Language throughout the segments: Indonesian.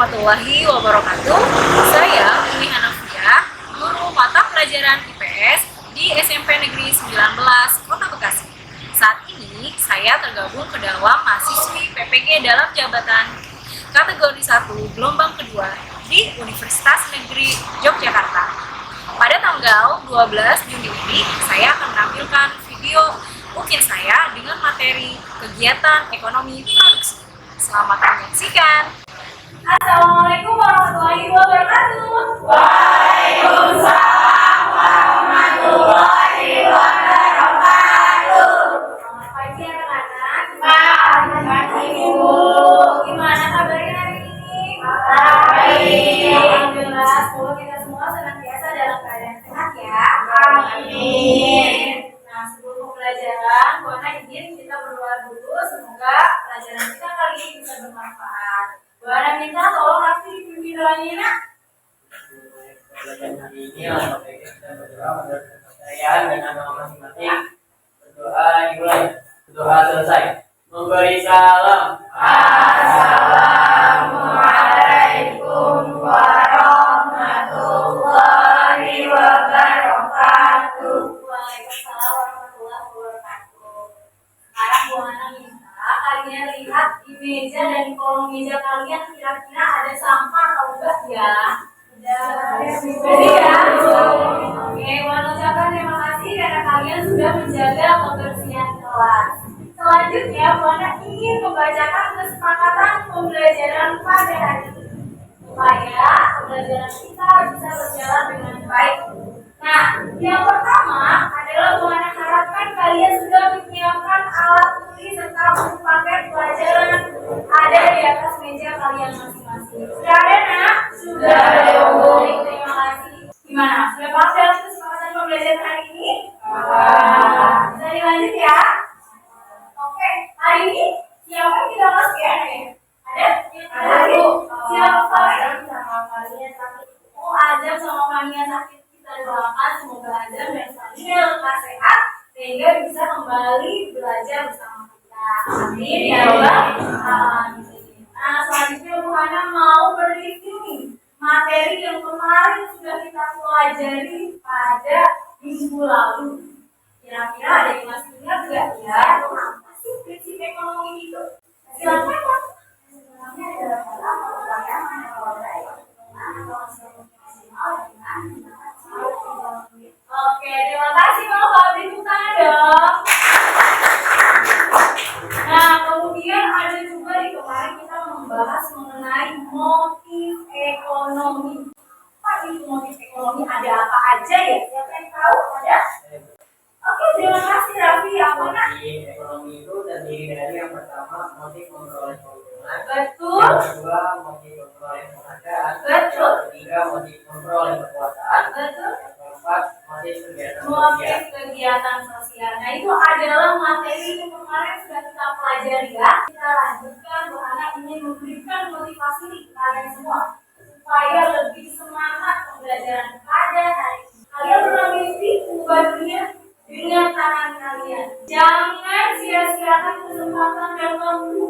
warahmatullahi wabarakatuh. Saya Umi Hanafia, guru mata pelajaran IPS di SMP Negeri 19 Kota Bekasi. Saat ini saya tergabung ke dalam mahasiswi PPG dalam jabatan kategori 1 gelombang kedua di Universitas Negeri Yogyakarta. Pada tanggal 12 Juni ini, saya akan menampilkan video UKIN saya dengan materi kegiatan ekonomi produksi. Selamat menyaksikan. Assalamualaikum warahmatullahi wabarakatuh. Waalaikumsalam warahmatullahi wabarakatuh. Selamat pagi anak-anak. Selamat pagi Ibu. Gimana kabarnya hari ini? Baik. Alhamdulillah, semoga kita semua senantiasa dalam keadaan sehat ya. Amin. Nah, sebelum pembelajaran, Bu Ana izin kita berdoa dulu. Semoga pelajaran kita kali ini bisa bermanfaat. Bu Ana minta tolong Rafi dipimpin doanya nak. Pelajaran hari ini kita berdoa menurut kepercayaan dan agama masing-masing. Berdoa dimulai, berdoa selesai. Memberi salam. Assalamualaikum warahmatullahi wabarakatuh. Waalaikumsalam warahmatullahi wabarakatuh. Sekarang Bu Ana minta kalian lihat di meja dan di kolong meja kalian kira-kira ada sampah atau enggak ya? Jadi ya. Oke, Wan ucapkan terima kasih karena kalian sudah menjaga kebersihan kelas. Selanjutnya, Bu Ana ingin membacakan kesepakatan pembelajaran pada hari ini supaya pembelajaran kita bisa berjalan dengan baik. Nah, yang pertama adalah Bu Ana harapkan kalian sudah menyiapkan alat tulis serta buku paket pelajaran ada di atas meja kalian masing-masing. Sudah ada, Nak? Sudah ada, Bu. Baik, terima kasih. Gimana? Sudah paham dalam kesepakatan pembelajaran hari ini? Bisa dilanjut ya? Oke, hari ini siapa kita masuk ya? Ada? Ada, Bu. Siapa? Sama kalian sakit. Oh, Azam sama Fania sakit. Kita doakan semoga Azam dan Fania lekas sehat sehingga bisa kembali belajar bersama kita. Amin ya Allah. Amin. Nah, selanjutnya Bu Hana mau mereview nih materi yang kemarin sudah kita pelajari pada minggu lalu. Kira-kira ada yang masih ingat nggak ya? Apa sih prinsip ekonomi itu? Silakan Pak. Sebenarnya adalah dalam pembayaran Oke, terima kasih Bapak. Beri tepuk tangan dong. Nah, kemudian ada juga di kemarin kita membahas mengenai motif ekonomi. Pak, itu motif ekonomi ada apa aja ya? Siapa yang tahu? Ada? Oke, terima kasih Raffi. Apa nak? Motif ekonomi itu terdiri dari yang pertama motif memperoleh keuntungan, Betul. yang kedua motif memperoleh penghargaan, Betul. yang ketiga motif memperoleh kekuasaan, Betul. yang keempat motif kegiatan Motif sosial. kegiatan sosial. Nah, itu adalah materi yang kemarin sudah kita pelajari ya. Kita lanjutkan, Bu Hana ingin memberikan motivasi nih ke kalian semua supaya lebih semangat pembelajaran pada hari ini. Kalian pernah mimpi ubah dunia dengan tangan kalian. Jangan sia-siakan kesempatan dan waktu.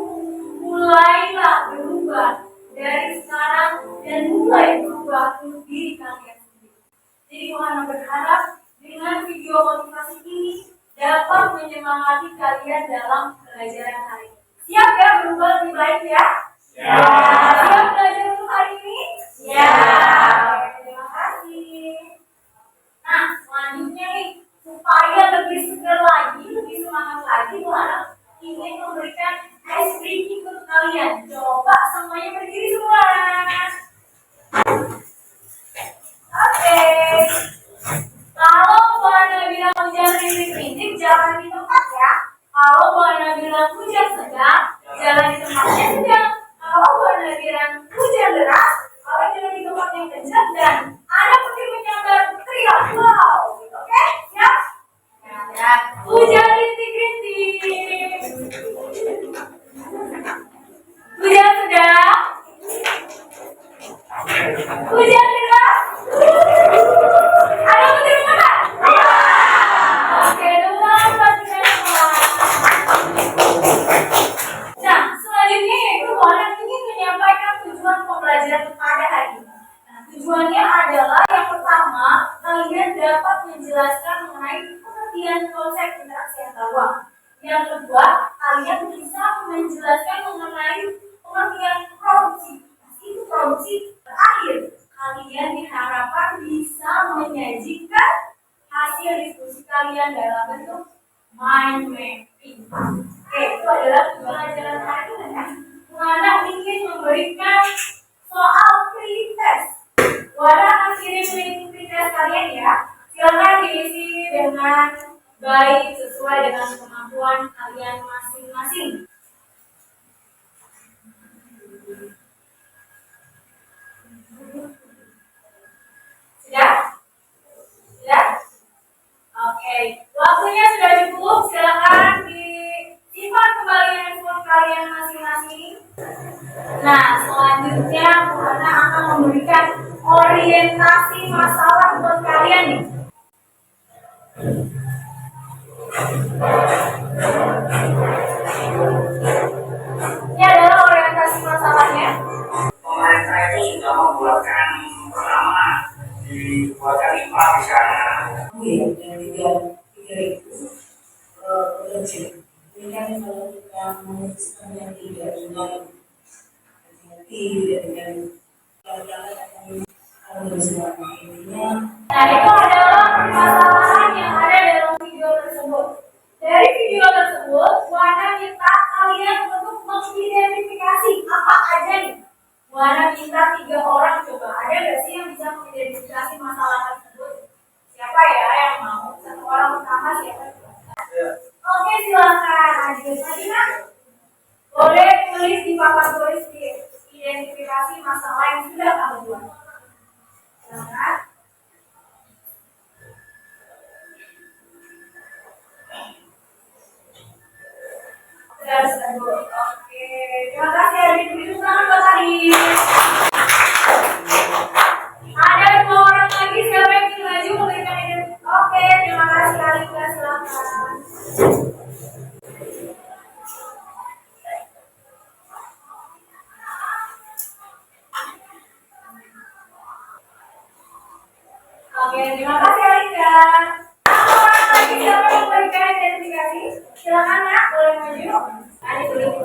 Mulailah berubah dari sekarang dan mulai berubah untuk diri kalian sendiri. Jadi Bu Hana berharap dengan video motivasi ini dapat menyemangati kalian dalam pelajaran hari ini. Siap ya berubah lebih baik ya? Siap belajar untuk hari ini? Oke, terima kasih. Nah, selanjutnya nih, supaya lebih segar lagi, lebih semangat lagi, Bu Hana ingin memberikan ice breaking untuk kalian. Coba semuanya berdiri semua. Oke. Kalau Bu Hana bilang hujan rintik-rintik, jalan di tempat ya. Kalau Bu Hana bilang hujan sedang, jalan di tempatnya sedang. Kalau Bu Hana bilang hujan deras, kalau jalan di tempat yang kencang dan ada petir menyambar, teriak wow. Oke, siap? Ya. Hujan rintik-rintik. Hujan sedang. Hujan deras. menjelaskan mengenai pengertian konsep interaksi antar ruang. Yang kedua, kalian bisa menjelaskan mengenai pengertian produksi. Itu produksi. Terakhir, kalian diharapkan bisa menyajikan hasil diskusi kalian dalam bentuk mind mapping. Oke, itu adalah pembelajaran hari ini. Mana ingin memberikan soal pretest. Wara akan kirim link pretest kalian ya. Silakan diisi dengan baik sesuai dengan kemampuan kalian masing-masing. Sudah? Sudah? Oke, waktunya sudah cukup. Silakan disimpan kembali handphone kalian masing-masing. Nah, selanjutnya Buana akan memberikan orientasi masalah buat kalian nih. Ini adalah orientasi masalahnya. Pemerintah itu sudah membuatkan pertama dibuatkan IPA di sana. Yang tiga itu kecil. Ini kan kalau kita memutuskan yang tiga dengan hati dengan kalau misalnya intinya. Nah, itu adalah permasalahan yang ada dalam video tersebut. Dari video tersebut, Wana minta kalian untuk mengidentifikasi apa aja nih. Wana minta 3 orang coba. Ada nggak sih yang bisa mengidentifikasi masalah tersebut? Siapa ya yang mau? 1 orang pertama siapa? Oke, silakan. Adina, boleh tulis di papan tulis di identifikasi masalah yang sudah kamu buat. Silakan. Oke, terima kasih Adin. Beri tepuk tangan buat Adin. Ada 2 orang lagi, siapa yang ingin maju memberikan identifikasi? Oke, terima kasih Alika, silakan. Oke, terima kasih Alika. Orang lagi siapa yang memberikan identifikasi? Silakan Nak, boleh maju. Ada tulis.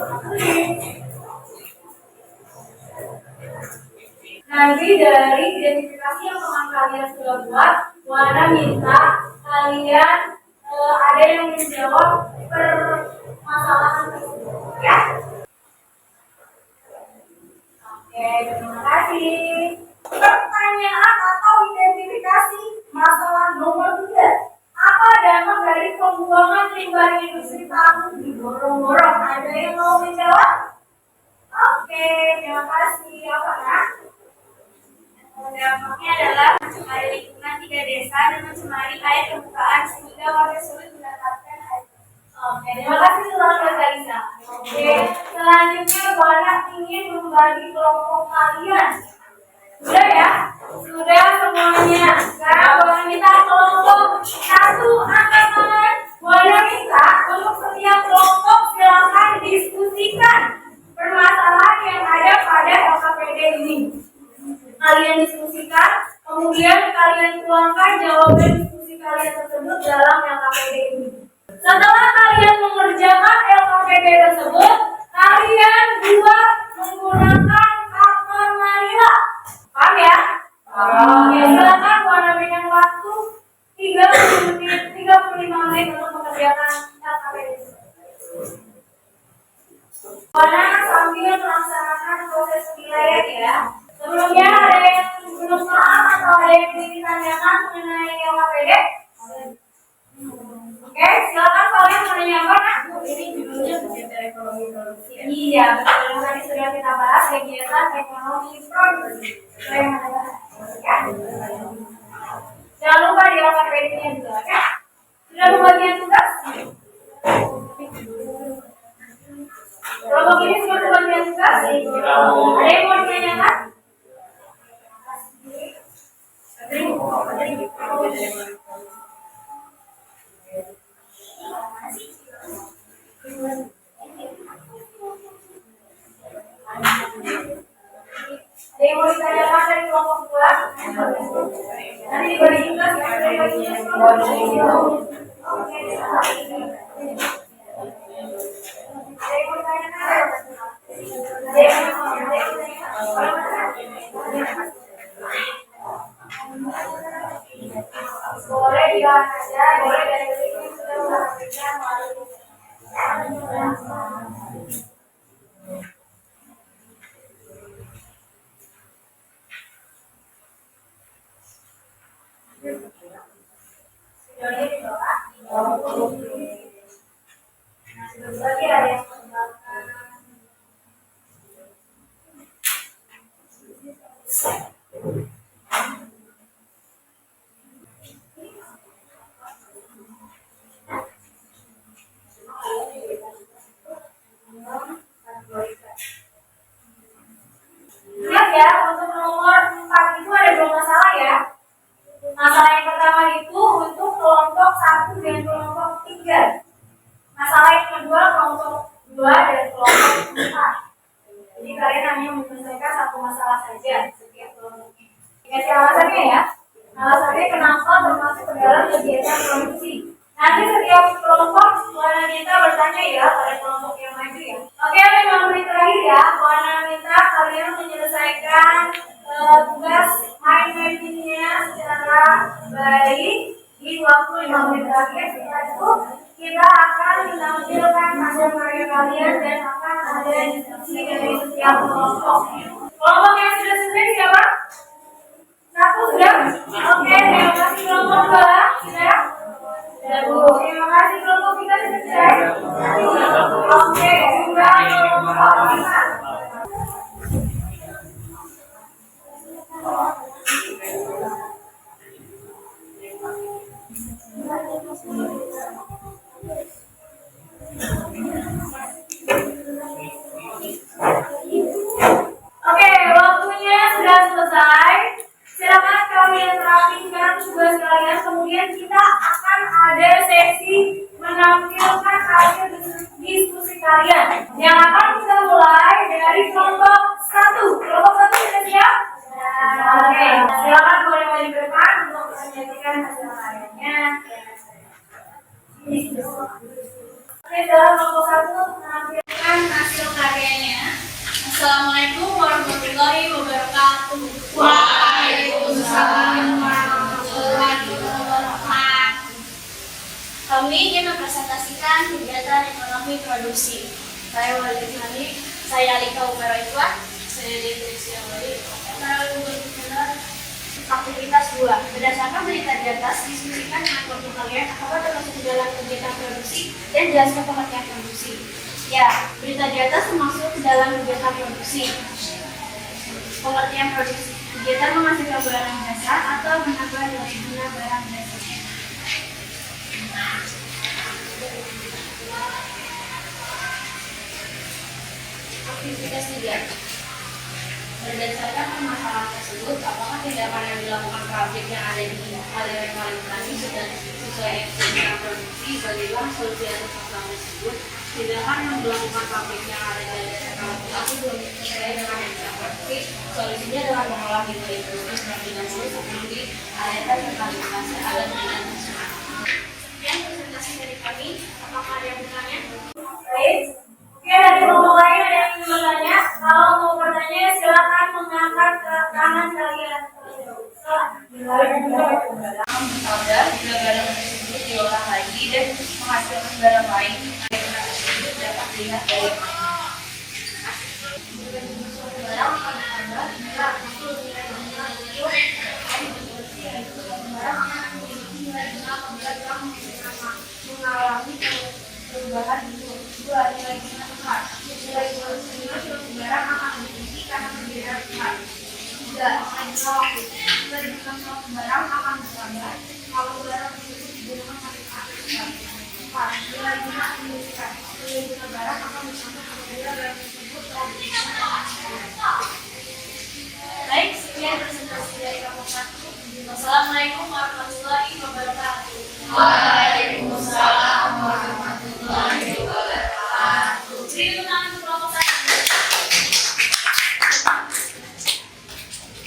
Nanti dari identifikasi yang teman kalian sudah buat, Wana minta kalian ada yang menjawab permasalahan tersebut, ya? Oke, terima kasih. Pertanyaan atau identifikasi masalah nomor 3. Apa dampak dari pembuangan limbah industri tahu di gorong-gorong? Ada yang mau menjawab? Oke, terima kasih. Apa Nak? Dampaknya adalah mencemari lingkungan 3 desa dan mencemari air permukaan sehingga warga sulit mendapatkan air. Oke, terima kasih Saudara Kalisa. Oke, selanjutnya Wana ingin membagi kelompok kalian. Sudah ya? Sudah semuanya. Sekarang Wana minta kelompok 1 angkatan. Wana minta untuk setiap kelompok silakan diskusikan permasalahan yang ada pada LKPD ini. Kalian diskusikan, kemudian kalian tuangkan jawaban diskusi kalian tersebut dalam LKPD ini. Setelah kalian mengerjakan LKPD tersebut, kalian juga menggunakan karton Manila. Paham ya? Oke, silakan Wana berikan waktu 35 menit untuk mengerjakan LKPD. Wana sambil melaksanakan proses penilaian ya. Sebelumnya ada yang belum paham atau ada yang ingin ditanyakan mengenai LKPD? Oke, silakan kalian menanyakan. Ini judulnya kegiatan ekonomi produksi. Iya, betul. Tadi sudah kita bahas kegiatan ekonomi produksi. Jangan lupa di LKPD-nya juga, ya. Sudah membagikan tugas? Kelompok ini sudah membagikan tugas? Ada yang mau ditanyakan? Ada yang mau ditanyakan dari kelompok 2? Nanti dibagi juga tugas ya dari tugas kelompok. Oke, boleh dibawa saja, boleh dari sini sudah melakukan videonya dibawa. Nah, sebelum lagi ada yang mengembangkan. Lihat ya, untuk nomor 4 itu ada 2 masalah ya. Masalah yang pertama itu untuk kelompok 1 dan kelompok 3. Masalah yang kedua kelompok 2 dan kelompok 4. Jadi kalian hanya menyelesaikan satu masalah saja setiap kelompoknya. Dikasih alasannya ya. Alasannya kenapa termasuk ke dalam kegiatan produksi. Nanti setiap kelompok warna minta bertanya ya pada kelompok yang maju ya. Oke, 5 menit terakhir ya. Warna minta kalian menyelesaikan tugas mind mappingnya secara baik di waktu 5 menit terakhir. Setelah itu kita akan menampilkan hasil karya kalian dan akan ada diskusi dari setiap kelompok. Kelompok yang sudah selesai siapa? 1 sudah? Oke, terima kasih kelompok 2 sudah? Terima kasih kelompok kita sudah selesai. Oke, sudah kelompok 5. Oke, waktunya sudah selesai. Silakan kalian rapikan tugas kalian. Kemudian kita akan ada sesi menampilkan hasil diskusi kalian. Yang akan kita mulai dari kelompok 1. Kelompok 1 sudah siap? Oke, silakan boleh maju ke depan untuk menyajikan hasil karyanya. Oke, dalam kelompok 1 menampilkan hasil karyanya. Assalamualaikum warahmatullahi wabarakatuh. Waalaikumsalam warahmatullahi wabarakatuh. Kami ingin mempresentasikan kegiatan ekonomi produksi. Saya Walid Hani, saya Alika Umar Ikhwan, saya Detrisi Awali. Aktivitas 2. Berdasarkan berita di atas, diskusikan dengan kelompok kalian apakah termasuk dalam kegiatan produksi dan jelaskan pengertian produksi. Ya, berita di atas termasuk dalam kegiatan produksi. Pengertian produksi: kegiatan menghasilkan barang jasa atau menambah nilai guna barang jasa. Aktivitas 3. Berdasarkan permasalahan tersebut, apakah tindakan yang dilakukan pabrik yang ada di Kalimantan Kalimantan sudah sesuai ekspektasi produksi? Bagaimana solusi atas masalah tersebut? Tindakan yang dilakukan pabrik yang ada di Kalimantan belum sesuai dengan yang dilakukan. Solusinya adalah mengolah nilai produksi dengan seperti area terkalibrasi alat dengan nasional. Sekian presentasi dari kami. Apakah ada yang bertanya? Baik. Oke, dari kelompok lain ada yang ingin bertanya? Kalau mau bertanya, silakan mengangkat tangan kalian. Misalnya, bila barang tersebut diolah lagi dan menghasilkan barang lain, barang tersebut dapat dilihat dari barang akan ada bila hasil nilai guna itu barang akan memiliki nilai guna apabila barang mengalami perubahan itu. 2. Nilai guna besar. Nilai guna besar barang akan memiliki karena perbedaan besar. 3. Nilai guna waktu. Nilai guna barang akan bertambah kalau barang tersebut digunakan sampai akhir besar. 4. Nilai guna pendidikan. Nilai guna barang akan bertambah apabila barang tersebut telah digunakan. Baik, sekian presentasi dari kelompok 1. Wassalamualaikum warahmatullahi wabarakatuh. Waalaikumsalam warahmatullahi wabarakatuh. Beri tepuk tangan untuk kelompok 1.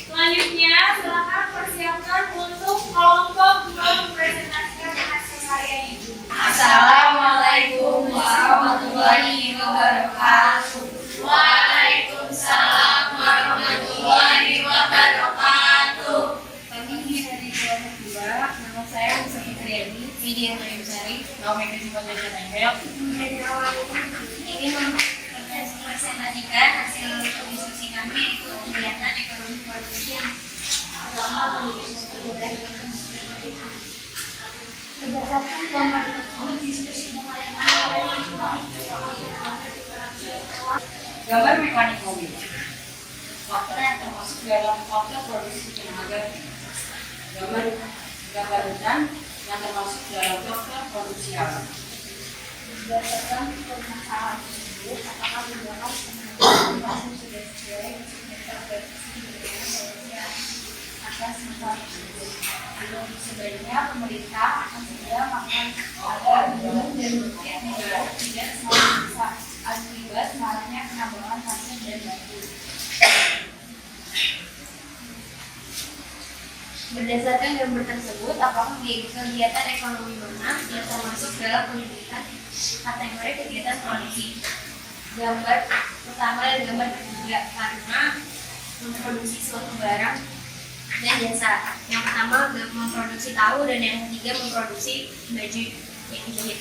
Selanjutnya, silakan persiapkan untuk kelompok Nama saya Musa Fitriani, Widya Mayusari, Nomor Sebagai Tempel. Ini mempresentasikan hasil diskusi kami yaitu kegiatan ekonomi produksi selama berdasarkan gambar diskusi gambar mekanik mobil. Faktor yang termasuk dalam faktor produksi tenaga. Gambar hutan yang termasuk dalam faktor produksi alam. Berdasarkan permasalahan tersebut, apakah beberapa pembahasan sudah sesuai dengan prediksi atas masalah tersebut? Sebaiknya pemerintah akan segera melakukan agar gunung dan bukit negara tidak semakin besar akibat maraknya penambangan pasir dan batu. Berdasarkan gambar tersebut, apakah kegiatan ekonomi mana yang termasuk dalam pendidikan kategori kegiatan produksi? Gambar pertama dan gambar ketiga, karena memproduksi suatu barang dan jasa. Yang pertama memproduksi tahu dan yang ketiga memproduksi baju yang dijahit.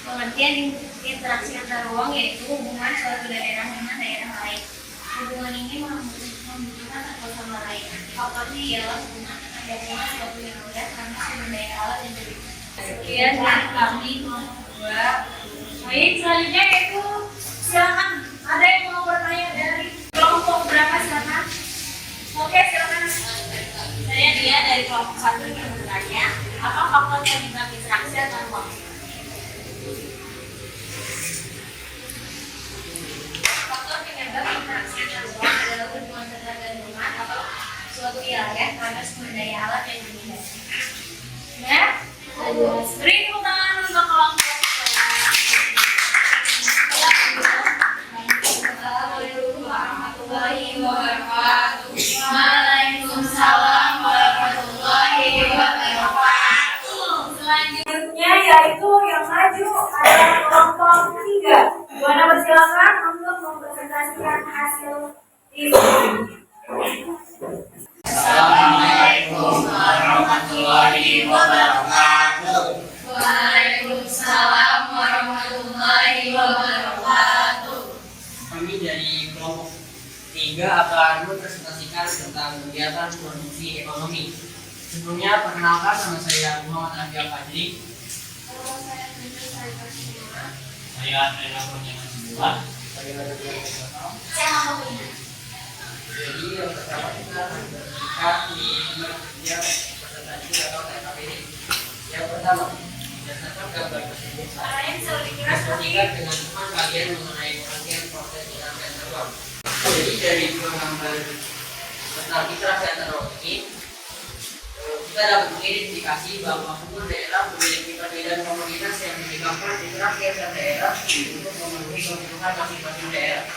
Pengertian interaksi antar ruang yaitu hubungan suatu daerah dengan daerah lain. Hubungan ini membutuhkan satu sama lain. Faktornya ialah hubungan adanya suatu yang mudah karena sumber daya alat yang berbeda. Sekian dari kami berdua. Baik, selanjutnya yaitu silakan ada yang mau bertanya dari kelompok berapa silakan. Oke, silakan. Saya dia dari kelompok 1 yang bertanya, apa faktor penyebab interaksi antar ruang? Faktor penyebab interaksi antar ruang adalah hubungan ketergantungan atau suatu wilayah karena sumber daya alat yang berbeda. Ya, beri tepuk tangan untuk kelompok. Assalamualaikum warahmatullahi wabarakatuh. Waalaikumsalam warahmatullahi wabarakatuh. Selanjutnya yaitu yang maju adalah kelompok 3. Buana persilakan untuk mempresentasikan hasil diskusi. Assalamualaikum warahmatullahi wabarakatuh. Waalaikumsalam warahmatullahi wabarakatuh. Kami dari kelompok 3 akan mempresentasikan tentang kegiatan produksi ekonomi. Sebelumnya perkenalkan, nama saya Muhammad Abdul Fadli. Saya Rena Kurniawan Sibuan. Jadi yang pertama kita mempresentasikan di yang presentasi atau TKP. Yang pertama, berdasarkan gambar tersebut, diskusikan dengan teman kalian mengenai pengertian proses interaksi antar ruang. Jadi dari dua gambar tentang interaksi antar ruang ini, kita dapat mengidentifikasi bahwa sebuah daerah memiliki perbedaan komunitas yang menyebabkan interaksi antar daerah untuk memenuhi kebutuhan masing-masing daerah.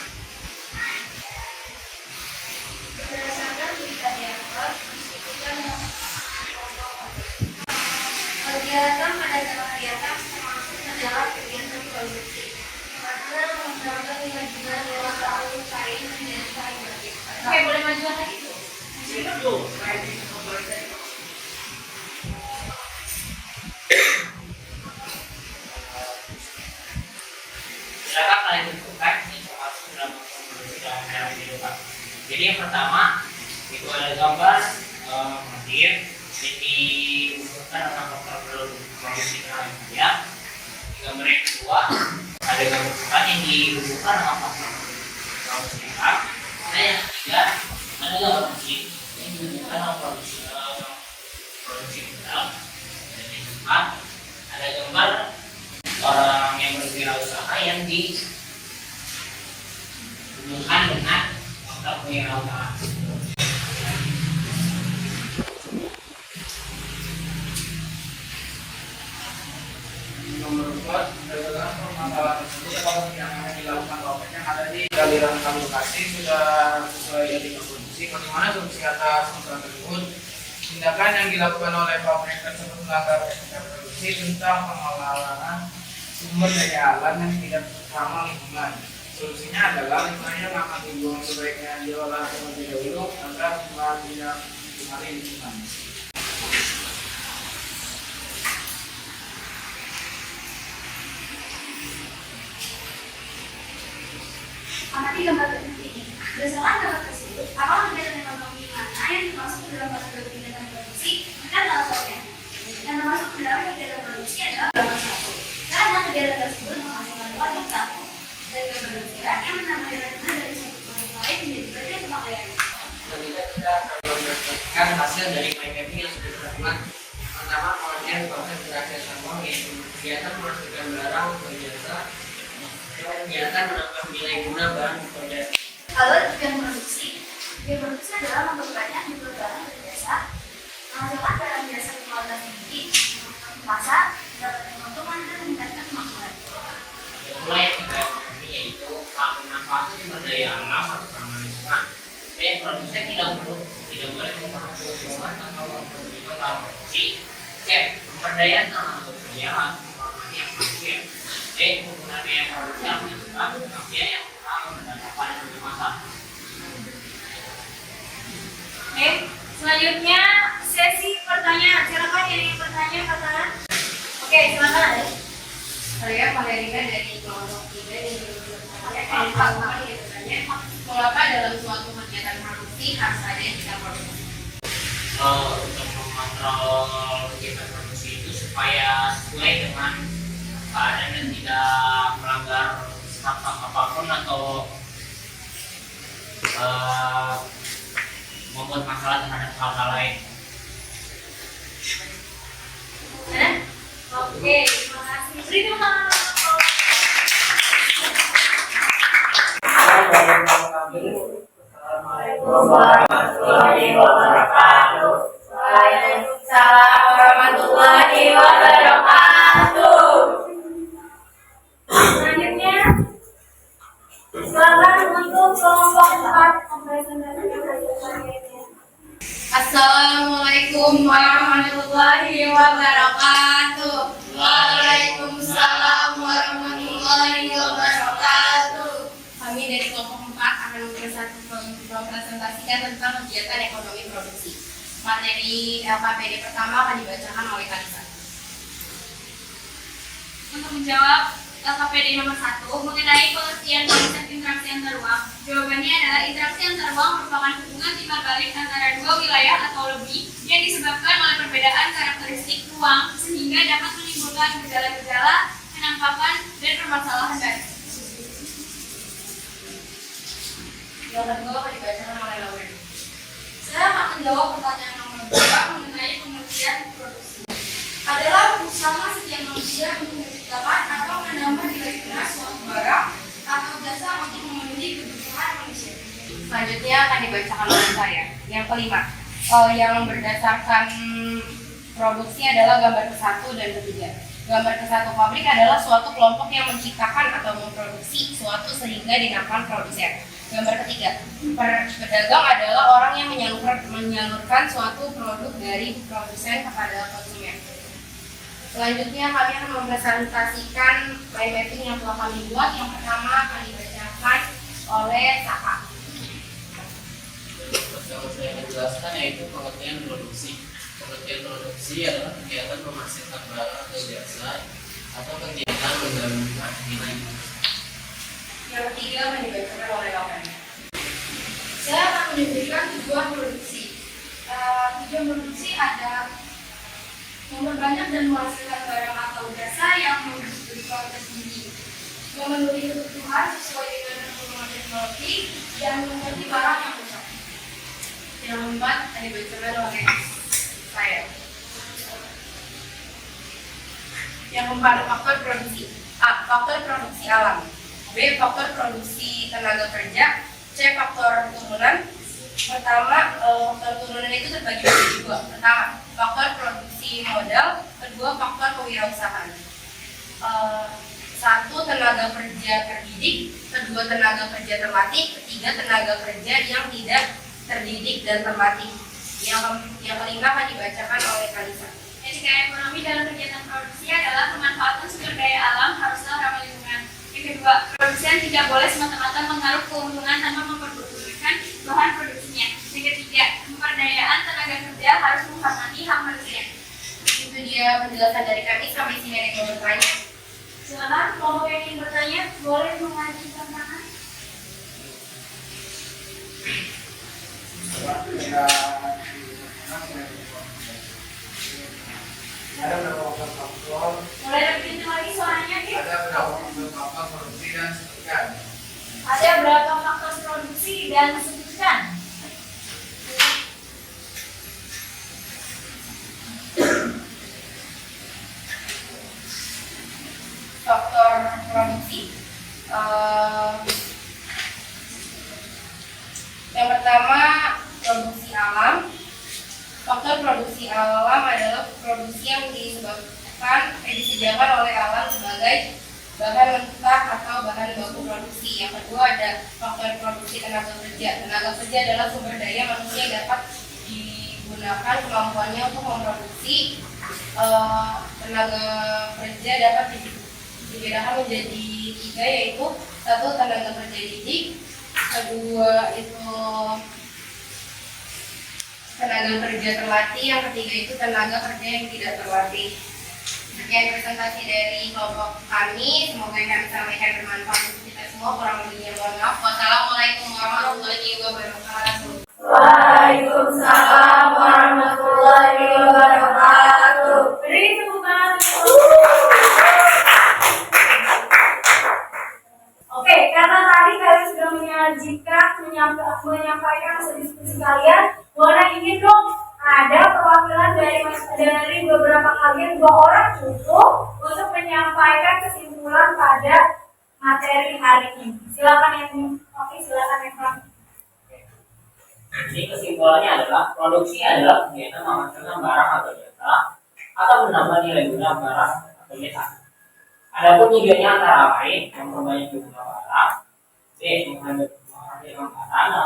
Berdasarkan berita diagram, diskusikan kegiatan pada dalam kegiatan termasuk adalah kegiatan produksi karena memperoleh kemajuan dalam tahun kain dan kain batik. Oke, boleh majuan lagi tuh? Silakan kalian tentukan informasi dalam dalam video Pak. Jadi yang pertama itu ada gambar mesin yang diukurkan tentang faktor produksi tenaga kerja. Gambar yang kedua ada gambar bukan yang diukurkan tentang faktor produksi alam. Dan yang ketiga ada gambar mesin yang diukurkan tentang produksi modal. Dan yang keempat ada gambar orang yang berwirausaha yang dihubungkan dengan faktor kewirausahaan. Nomor 4 adalah permasalahan tersebut apakah yang dilakukan OPEC yang ada di aliran alokasi sudah sesuai etika produksi. Bagaimana solusi atas masalah tersebut? Tindakan yang dilakukan oleh pabrik tersebut melanggar etika produksi tentang pengelolaan sumber daya alam yang tidak ramah lingkungan. Solusinya adalah limbahnya akan dibuang sebaiknya diolah terlebih dahulu agar limbah tidak kembali lingkungan. Amati gambar berikut ini. Berdasarkan gambar tersebut, apakah kegiatan ekonomi mana yang dimasuk ke dalam kategori kegiatan produksi dan salah satunya. Yang termasuk ke dalam kegiatan produksi adalah gambar satu. Karena kegiatan tersebut menghasilkan uang yang satu dan gambar dua yang menambah nilai dari suatu produk lain menjadi bagian pemakaian. Ketika kita mendapatkan hasil dari mind mapping yang sudah dilakukan, pertama pengertian konsep terakhir sama yaitu kegiatan menghasilkan barang atau jasa, kegiatan menambah nilai guna bahan produk. Kalau tujuan produksi adalah memperbanyak jumlah barang dan jasa, menghasilkan barang jasa kualitas tinggi, pasar, dapat keuntungan dan meningkatkan kemakmuran. Mulai yang kita ini yaitu pemanfaatan sumber daya alam atau ramah lingkungan. Produsen tidak boleh memproduksi atau memproduksi produksi. Pemberdayaan tenaga kerja yang masif. Penggunaan biaya produksi yang menentukan biaya yang utama berdasarkan dari masa. Oke, selanjutnya sesi pertanyaan. Silakan yang ingin bertanya katakan. Oke, silakan ada. Saya Malerina dari kelompok 3 dan bertanya mengapa dalam suatu kegiatan produksi harus ada yang tidak produksi? Untuk mengontrol kegiatan produksi itu supaya sesuai dengan keadaan dan tidak melanggar hak apapun atau membuat masalah terhadap hal-hal lain. Oke, terima kasih. Beri tepuk tangan. Assalamualaikum warahmatullahi wabarakatuh. Waalaikumsalam warahmatullahi wabarakatuh. Selanjutnya, silakan untuk kelompok 4 mempresentasikan hasil karyanya. Assalamualaikum warahmatullahi wabarakatuh. Waalaikumsalam warahmatullahi wabarakatuh. Kami dari kelompok 4 akan mempresentasikan tentang kegiatan ekonomi produksi. Materi LKPD pertama akan dibacakan oleh Kalisa. Untuk menjawab LKPD nomor 1 mengenai pengertian konsep interaksi antar ruang, jawabannya adalah interaksi antar ruang merupakan hubungan timbal balik antara dua wilayah atau lebih yang disebabkan oleh perbedaan karakteristik ruang sehingga dapat menimbulkan gejala-gejala, penampakan, dan permasalahan baru. Yang kedua akan dibacakan oleh Lauren. Saya akan menjawab pertanyaan nomor 2 mengenai pengertian produksi. Adalah usaha setiap manusia untuk menciptakan atau menambah nilai guna suatu barang atau jasa untuk memenuhi kebutuhan manusia. Selanjutnya akan dibacakan oleh saya. Yang kelima, yang berdasarkan produksi adalah gambar ke-1 dan ke-3. Gambar ke-1 pabrik adalah suatu kelompok yang menciptakan atau memproduksi suatu sehingga dinamakan produsen. Gambar ketiga, pedagang adalah orang yang menyalurkan suatu produk dari produsen kepada konsumen. Selanjutnya kami akan mempresentasikan mind mapping yang telah kami buat. Yang pertama akan dibacakan oleh Saka. Yang saya menjelaskan yaitu pengertian produksi. Pengertian produksi adalah kegiatan menghasilkan barang atau jasa atau kegiatan menggabungkan nilai. Yang ketiga akan dibacakan oleh Lauren. Saya akan menyebutkan tujuan produksi. Tujuan produksi ada memperbanyak dan menghasilkan barang atau jasa yang berkualitas tinggi, memenuhi kebutuhan sesuai dengan perkembangan teknologi, dan mengerti barang yang rusak. Yang keempat akan dibacakan oleh saya. Yang keempat, faktor produksi. A. Faktor produksi alam. B. Faktor produksi tenaga kerja. C. Faktor turunan. Pertama, faktor turunan itu terbagi menjadi dua. Pertama, faktor produksi modal. Kedua, faktor kewirausahaan. Satu, tenaga kerja terdidik. Kedua, tenaga kerja terlatih. Ketiga, tenaga kerja yang tidak terdidik dan terlatih. Yang kelima akan dibacakan oleh Kalisa. Etika ekonomi dalam kegiatan produksi adalah pemanfaatan sumber daya alam haruslah ramah lingkungan. Yang kedua, produsen tidak boleh semata-mata mengaruk keuntungan tanpa memperhitungkan bahan produksinya. Yang ketiga, pemberdayaan tenaga kerja harus menghormati hak manusia. Itu dia penjelasan dari kami. Sampai sini ada yang mau bertanya. Silakan, kelompok yang ingin bertanya boleh mengajukan tangan. Ada beberapa faktor. Boleh repeat lagi soalnya, Ki? Ada beberapa faktor produksi dan signifikan. Ada berapa faktor produksi dan signifikan? Faktor produksi. Yang pertama, produksi alam. Faktor produksi alam adalah produksi yang disediakan oleh alam sebagai bahan mentah atau bahan baku produksi. Yang kedua ada faktor produksi tenaga kerja. Tenaga kerja adalah sumber daya manusia yang dapat digunakan kemampuannya untuk memproduksi. Tenaga kerja dapat dibedakan menjadi tiga, yaitu satu tenaga kerja didik, kedua itu tenaga kerja terlatih, yang ketiga itu tenaga kerja yang tidak terlatih. Sekian presentasi dari kelompok kami, semoga yang kami sampaikan bermanfaat untuk kita semua. Kurang lebihnya mohon maaf. Wassalamualaikum warahmatullahi wabarakatuh. Waalaikumsalam warahmatullahi wabarakatuh. Beri tepuk tangan. Oke, karena tadi kalian sudah menyampaikan hasil diskusi kalian, boleh ingin dong ada perwakilan dari beberapa kalian, 2 orang cukup untuk menyampaikan kesimpulan pada materi hari ini. Silakan yang silakan yang pertama. Jadi kesimpulannya adalah produksi adalah kegiatan menghasilkan barang atau jasa atau menambah nilai guna barang atau jasa. Adapun tujuannya antara lain memperbanyak jumlah barang, B. menghasilkan barang dengan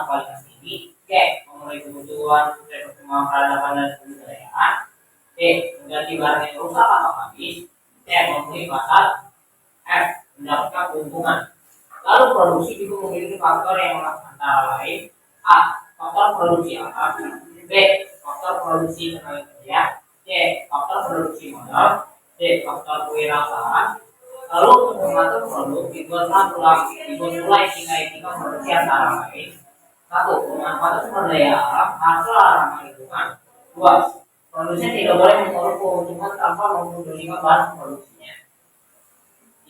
kualitas tinggi, C. memenuhi kebutuhan dan perkembangan peradaban dan kebudayaan, D. mengganti barang yang rusak atau habis, C. memenuhi pasar, F. mendapatkan keuntungan. Lalu produksi juga memiliki faktor yang antara lain A. faktor produksi alam, B. faktor produksi tenaga kerja, C. faktor produksi modal, D. faktor kewirausahaan. Lalu untuk mengatur produk dibuatlah mulai etika produksi antara lain. 1. Pemanfaatan sumber daya alam hasil ramah lingkungan. 2. Produsen tidak boleh mengukur keuntungan tanpa memperdulikan bahan produksinya.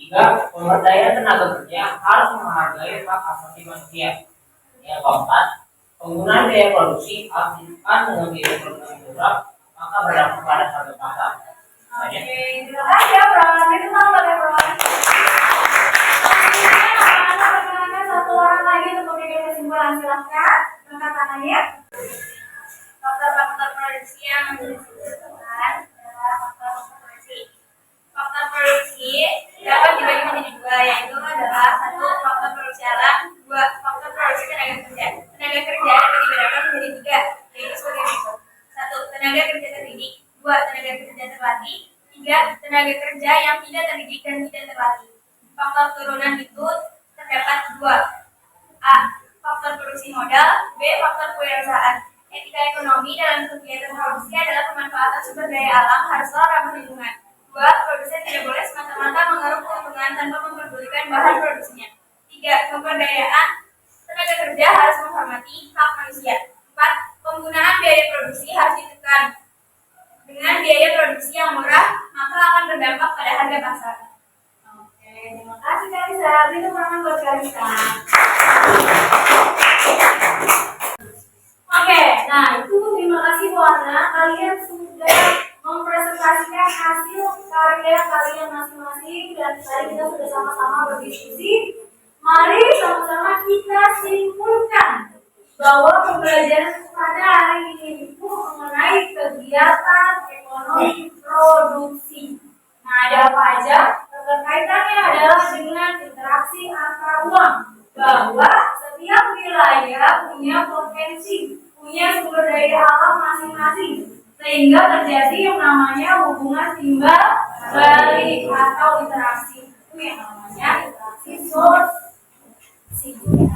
3. Pemberdayaan tenaga kerja harus menghargai hak asasi manusia. Yang keempat, penggunaan biaya produksi harus ditekan dengan biaya produksi murah, maka berdampak pada harga pasar. Oke, terima kasih ya perwakilan itu selamat ya perwakilan. Selanjutnya satu orang lagi untuk memberikan kesimpulan, silahkan angkat tangannya. Faktor-faktor produksi yang disebutkan adalah faktor produksi. Faktor produksi dapat dibagi menjadi 2, yaitu adalah 1. faktor produksi alam, 2. faktor produksi tenaga kerja. Tenaga kerja dapat dibedakan menjadi 3, yaitu sebagai berikut. 1. tenaga kerja terdidik, 2. tenaga kerja terlatih, 3. tenaga kerja yang tidak terdidik dan tidak terlatih. Faktor turunan itu terdapat 2. A. faktor produksi modal, B. faktor kewirausahaan. Etika ekonomi dalam kegiatan produksi adalah pemanfaatan sumber daya alam haruslah ramah lingkungan. 2. Produsen tidak boleh semata-mata mengeruk keuntungan tanpa memperdulikan bahan produksinya. 3. Pemberdayaan tenaga kerja harus menghormati hak manusia. 4. Penggunaan biaya produksi harus ditekan. Dengan biaya produksi yang murah, maka akan berdampak pada harga pasar. Oke, terima kasih Karisa. Itu pertama buat Karisa. Oke, nah itu terima kasih karena kalian sudah mempresentasikan hasil karya kalian masing-masing dan tadi kita sudah sama-sama berdiskusi. Mari sama-sama kita simpulkan bahwa pembelajaran pada hari ini itu mengenai kegiatan ekonomi produksi. Nah, ada apa aja? Keterkaitannya adalah dengan interaksi antar uang, bahwa setiap wilayah punya potensi, punya sumber daya alam masing-masing, sehingga terjadi yang namanya hubungan timbal balik atau interaksi. yang namanya interaksi sosial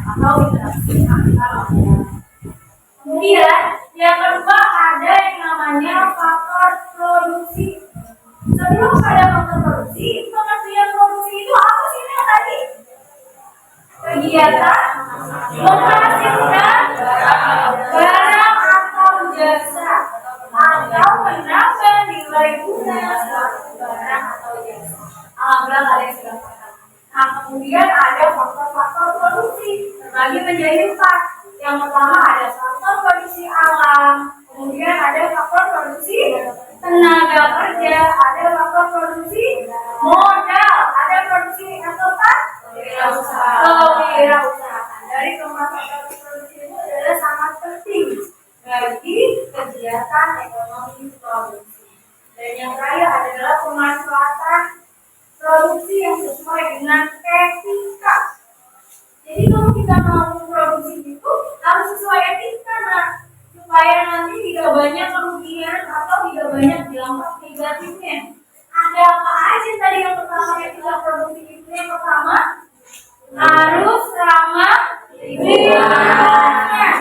atau interaksi antar orang. Kemudian yang kedua ada yang namanya faktor produksi. Sebelum pada faktor produksi, pengertian produksi itu apa sih yang tadi? Kegiatan menghasilkan barang atau jasa atau menambah nilai guna suatu barang atau jasa. Alhamdulillah kalian sudah paham. Nah, kemudian ada faktor-faktor produksi terbagi menjadi 4. Yang pertama ada faktor produksi alam, kemudian ada faktor produksi tenaga kerja, ada faktor produksi modal, ada produksi apa? Kewirausahaan. Dari keempat faktor produksi itu adalah sangat penting bagi kegiatan ekonomi produksi. Dan yang terakhir adalah pemanfaatan produksi yang sesuai dengan etika. Jadi kalau kita mau produksi itu harus sesuai etika, nah, supaya nanti tidak banyak kerugian atau tidak banyak dampak negatifnya. Ada apa aja tadi yang pertama etika produksi itu? Yang pertama harus ramah lingkungan.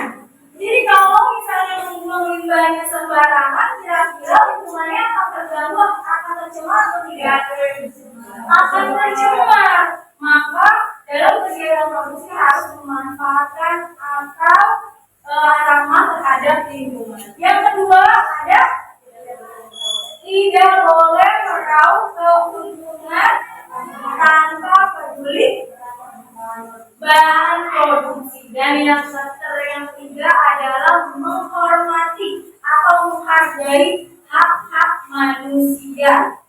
Jadi kalau misalnya membuang limbahnya sembarangan, kira-kira lingkungannya akan terganggu, akan tercemar atau tidak? Akan tercemar. Maka dalam kegiatan produksi harus memanfaatkan atau ramah terhadap lingkungan. Yang kedua ada tidak boleh meraup keuntungan tanpa peduli bahan produksi. Dan yang ketiga adalah menghormati atau menghargai hak-hak manusia,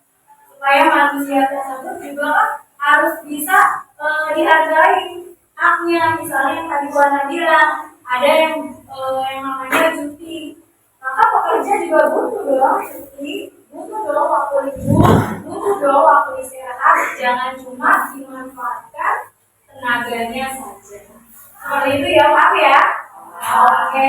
supaya manusia tersebut juga harus bisa dihargai haknya. Misalnya yang tadi Buana bilang ada yang namanya cuti, maka pekerja juga butuh dong cuti, butuh dong waktu libur, butuh dong waktu istirahat. Jangan cuma dimanfaatkan tenaganya saja. Seperti itu ya Pak ya. Oke.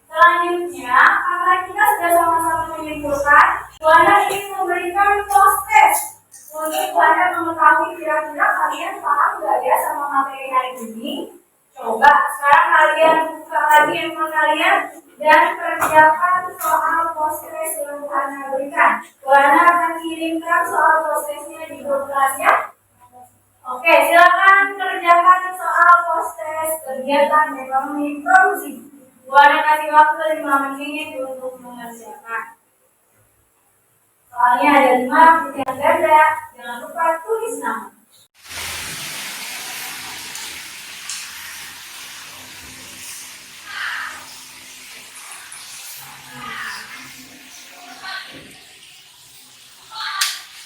Selanjutnya karena kita sudah sama-sama menyimpulkan, Buana ingin memberikan post-test untuk Buana mengetahui kira-kira kalian paham nggak ya sama materi hari ini. Coba sekarang kalian buka lagi handphone kalian dan kerjakan soal post-test yang Buana berikan. Buana akan kirimkan soal post-testnya di grup kelas ya. Oke, silakan kerjakan soal post-test kegiatan ekonomi produksi. Buana kasih waktu 5 menit untuk mengerjakan. Soalnya ada 5 yang ganda, jangan lupa tulis nama.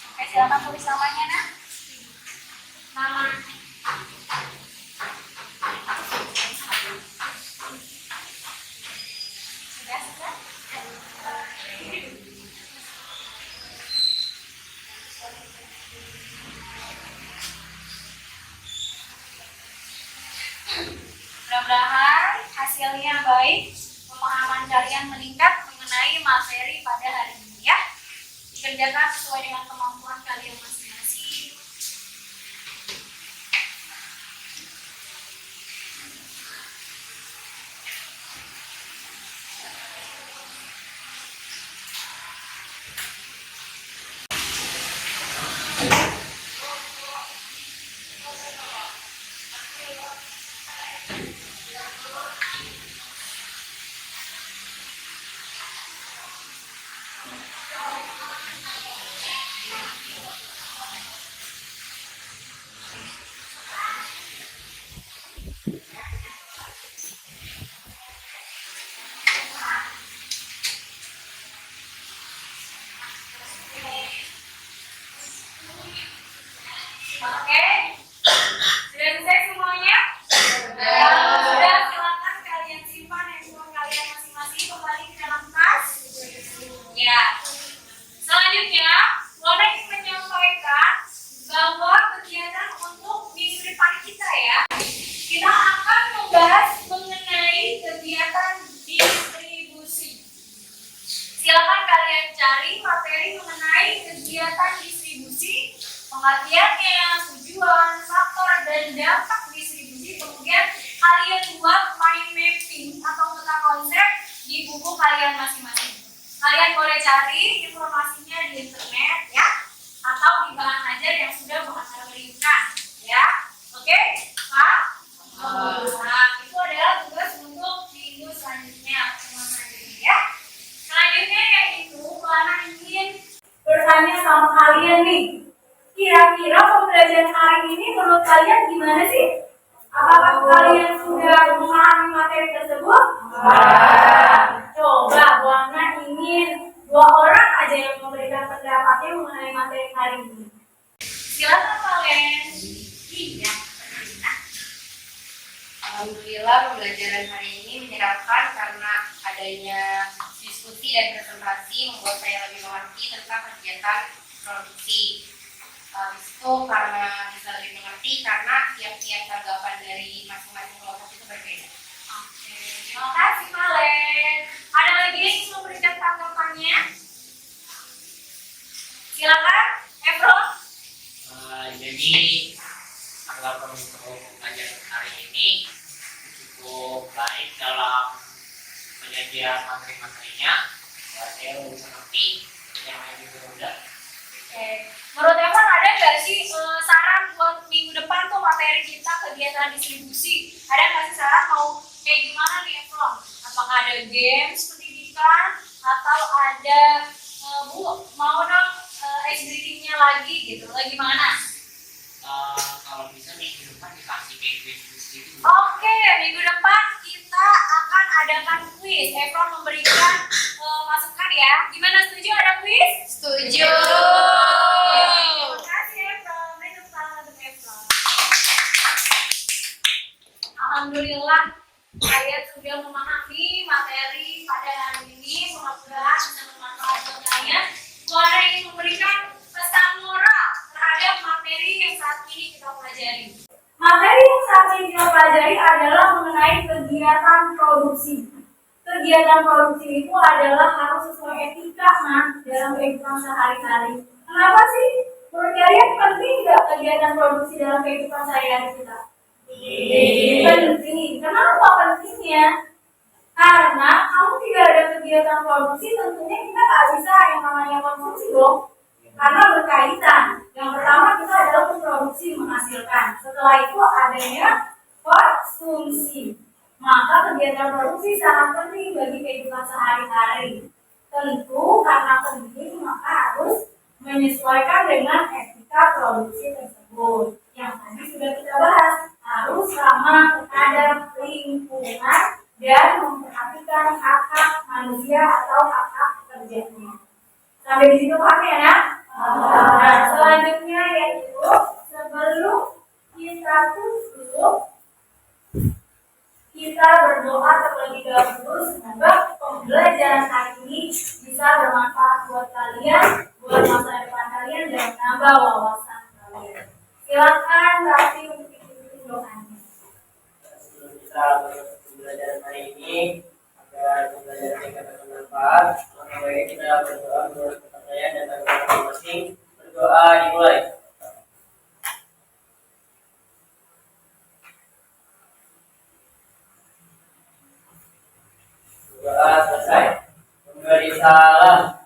Oke, silakan tulis namanya, Nak. Nama. Sudah? Mudah-mudahan hasilnya baik, pemahaman kalian meningkat mengenai materi pada hari ini ya. Dikerjakan sesuai dengan kemampuan kalian masing-masing. Oke, sudah selesai semuanya? Sudah, silakan kalian simpan handphone kalian masing-masing kembali ke dalam tas. Ya. Selanjutnya, Buana ingin menyampaikan bahwa kegiatan untuk minggu depan kita ya, kita akan membahas mengenai kegiatan distribusi. Silakan kalian cari materi mengenai kegiatan distribusi pengertiannya, tujuan, faktor, dan dampak distribusi. Kemudian kalian buat mind mapping atau peta konsep di buku kalian masing-masing. Kalian boleh cari informasinya di internet ya, atau di bahan ajar yang sudah Bu Hana berikan ya. Oke, Pak? Nah, itu adalah tugas untuk minggu selanjutnya, pertemuan selanjutnya ya. Selanjutnya yaitu Bu Hana ingin bertanya sama kalian nih. Kira-kira pembelajaran hari ini menurut kalian gimana sih? Apakah kalian sudah memahami materi tersebut? Coba Bu Hana ingin 2 orang aja yang memberikan pendapatnya mengenai materi hari ini. Silakan kalian. Iya. Alhamdulillah pembelajaran hari ini menyenangkan karena adanya diskusi dan presentasi membuat saya lebih mengerti tentang kegiatan produksi. Habis itu karena bisa lebih mengerti karena tiap-tiap tanggapan dari masing-masing kelompok itu berbeda. Oke, terima kasih kalian. Ada lagi yang ingin memberikan tanggapannya? Silakan, Efron. Jadi tanggapan untuk pembelajaran hari ini cukup baik dalam penyajian materi-materinya. Saya lebih mengerti yang lain juga udah. Oke, menurut Efron ada nggak sih saran buat minggu depan tuh materi kita kegiatan distribusi? Ada nggak sih saran mau kayak gimana nih Efron? Apakah ada games pendidikan atau ada Bu mau dong ice breathing-nya lagi gitu? Lagi mana? Kalau bisa minggu depan dikasih quiz gitu. Oke, minggu depan kita akan adakan kuis. Efron memberikan masukan ya. Gimana, setuju ada kuis? Setuju. Terima kasih Efron. Beri tepuk tangan untuk Efron. Alhamdulillah, saya sudah memahami materi pada hari ini. Mudah-mudahan bisa bermanfaat buat kalian. Saya ingin memberikan pesan moral terhadap materi yang saat ini kita pelajari. Materi yang saat ini kita pelajari adalah mengenai kegiatan produksi. Kegiatan produksi itu adalah harus sesuai etika dalam kehidupan sehari-hari. Kenapa sih? Menurut kalian penting nggak kegiatan produksi dalam kehidupan sehari-hari kita? Penting. Kenapa pentingnya? Karena kamu tidak ada kegiatan produksi, tentunya kita nggak bisa yang namanya konsumsi dong. Karena berkaitan. Yang pertama kita adalah memproduksi, menghasilkan. Setelah itu adanya konsumsi. Maka kegiatan produksi sangat penting bagi kehidupan sehari-hari. Tentu karena penting maka harus menyesuaikan dengan etika produksi tersebut. Yang tadi sudah kita bahas, harus ramah terhadap lingkungan dan memperhatikan hak-hak manusia atau hak-hak pekerjanya. Sampai di situ paham ya, Nak? Nah, selanjutnya yaitu sebelum kita tutup, kita berdoa terlebih dahulu semoga pembelajaran hari ini bisa bermanfaat buat kalian, buat masa depan kalian dan menambah wawasan kalian. Silakan Raffi untuk ikuti doanya. Sebelum kita belajar hari ini agar pembelajaran kita bermanfaat, maka kita berdoa menurut pertanyaan dan tanggapan masing-masing. Berdoa dimulai. Doa selesai. Memberi salam.